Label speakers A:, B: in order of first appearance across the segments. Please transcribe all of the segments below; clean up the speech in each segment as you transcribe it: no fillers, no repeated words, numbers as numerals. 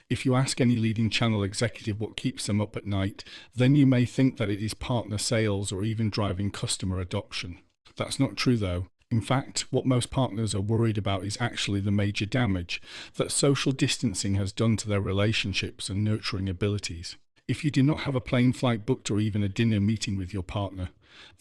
A: If you ask any leading channel executive what keeps them up at night, then you may think that it is partner sales or even driving customer adoption. That's not true though. In fact, what most partners are worried about is actually the major damage that social distancing has done to their relationships and nurturing abilities. If you do not have a plane flight booked or even a dinner meeting with your partner,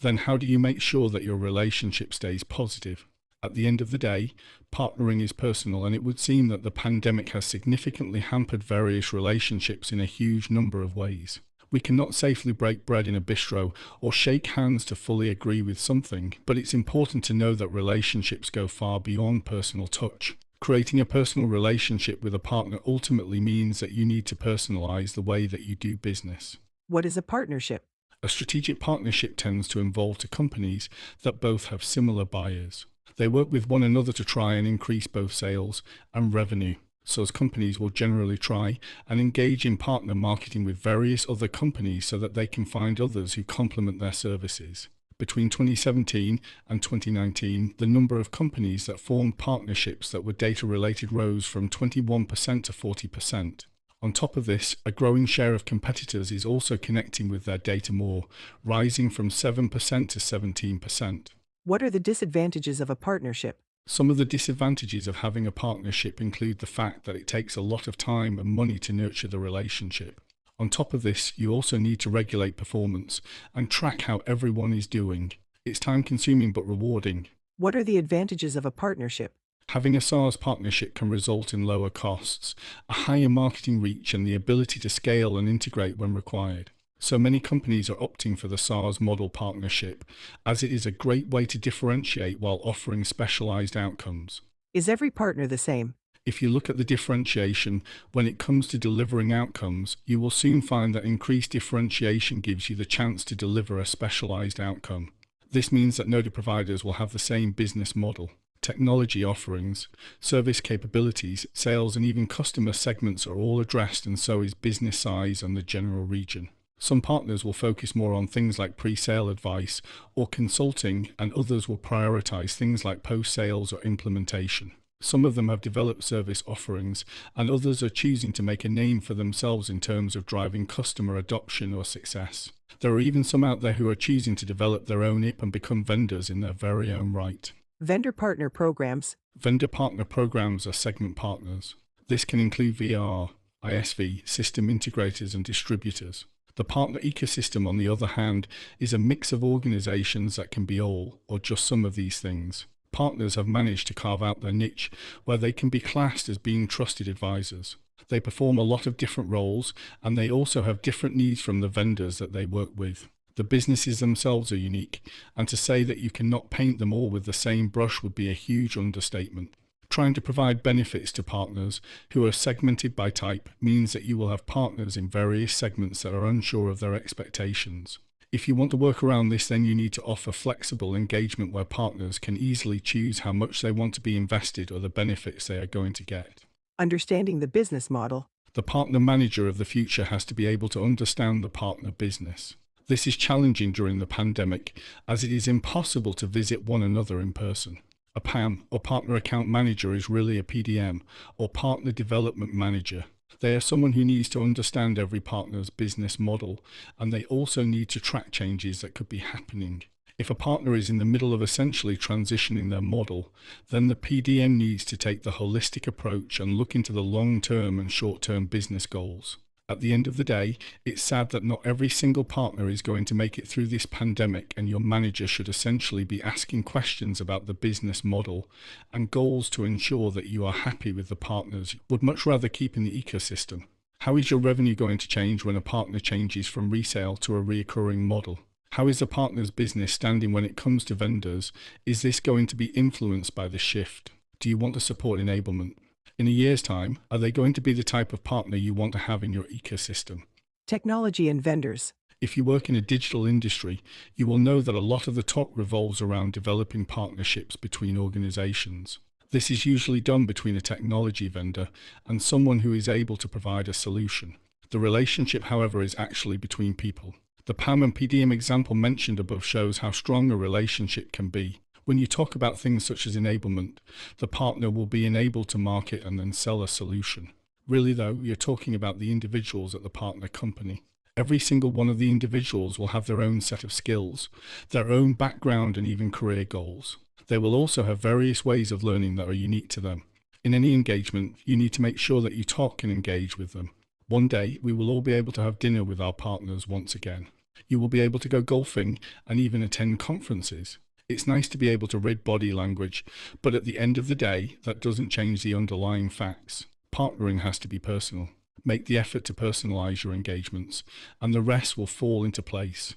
A: then how do you make sure that your relationship stays positive? At the end of the day, partnering is personal, and it would seem that the pandemic has significantly hampered various relationships in a huge number of ways. We cannot safely break bread in a bistro or shake hands to fully agree with something, but it's important to know that relationships go far beyond personal touch. Creating a personal relationship with a partner ultimately means that you need to personalize the way that you do business.
B: What is a partnership?
A: A strategic partnership tends to involve two companies that both have similar buyers. They work with one another to try and increase both sales and revenue. So as companies will generally try and engage in partner marketing with various other companies so that they can find others who complement their services. Between 2017 and 2019, the number of companies that formed partnerships that were data-related rose from 21% to 40%. On top of this, a growing share of competitors is also connecting with their data more, rising from 7% to 17%.
B: What are the disadvantages of a partnership?
A: Some of the disadvantages of having a partnership include the fact that it takes a lot of time and money to nurture the relationship. On top of this, you also need to regulate performance and track how everyone is doing. It's time-consuming but rewarding.
B: What are the advantages of a partnership?
A: Having a SaaS partnership can result in lower costs, a higher marketing reach, and the ability to scale and integrate when required. So many companies are opting for the SaaS model partnership, as it is a great way to differentiate while offering specialized outcomes.
B: Is every partner the same?
A: If you look at the differentiation when it comes to delivering outcomes, you will soon find that increased differentiation gives you the chance to deliver a specialized outcome. This means that no two providers will have the same business model. Technology offerings, service capabilities, sales, and even customer segments are all addressed, and so is business size and the general region. Some partners will focus more on things like pre-sale advice or consulting, and others will prioritize things like post-sales or implementation. Some of them have developed service offerings, and others are choosing to make a name for themselves in terms of driving customer adoption or success. There are even some out there who are choosing to develop their own IP and become vendors in their very own right.
B: Vendor partner programs.
A: Vendor partner programs are segment partners. This can include VR, ISV, system integrators, and distributors. The partner ecosystem, on the other hand, is a mix of organizations that can be all or just some of these things. Partners have managed to carve out their niche where they can be classed as being trusted advisors. They perform a lot of different roles, and they also have different needs from the vendors that they work with. The businesses themselves are unique, and to say that you cannot paint them all with the same brush would be a huge understatement. Trying to provide benefits to partners who are segmented by type means that you will have partners in various segments that are unsure of their expectations. If you want to work around this, then you need to offer flexible engagement where partners can easily choose how much they want to be invested or the benefits they are going to get.
B: Understanding the business model.
A: The partner manager of the future has to be able to understand the partner business. This is challenging during the pandemic, as it is impossible to visit one another in person. A PAM, or Partner Account Manager, is really a PDM, or Partner Development Manager. They are someone who needs to understand every partner's business model, and they also need to track changes that could be happening. If a partner is in the middle of essentially transitioning their model, then the PDM needs to take the holistic approach and look into the long-term and short-term business goals. At the end of the day, it's sad that not every single partner is going to make it through this pandemic, and your manager should essentially be asking questions about the business model and goals to ensure that you are happy with the partners you would much rather keep in the ecosystem. How is your revenue going to change when a partner changes from resale to a recurring model? How is the partner's business standing when it comes to vendors? Is this going to be influenced by the shift? Do you want to support enablement? In a year's time, are they going to be the type of partner you want to have in your ecosystem?
B: Technology and vendors.
A: If you work in a digital industry, you will know that a lot of the talk revolves around developing partnerships between organizations. This is usually done between a technology vendor and someone who is able to provide a solution. The relationship, however, is actually between people. The PAM and PDM example mentioned above shows how strong a relationship can be. When you talk about things such as enablement, the partner will be enabled to market and then sell a solution. Really, though, you're talking about the individuals at the partner company. Every single one of the individuals will have their own set of skills, their own background, and even career goals. They will also have various ways of learning that are unique to them. In any engagement, you need to make sure that you talk and engage with them. One day, we will all be able to have dinner with our partners once again. You will be able to go golfing and even attend conferences. It's nice to be able to read body language, but at the end of the day, that doesn't change the underlying facts. Partnering has to be personal. Make the effort to personalize your engagements, and the rest will fall into place.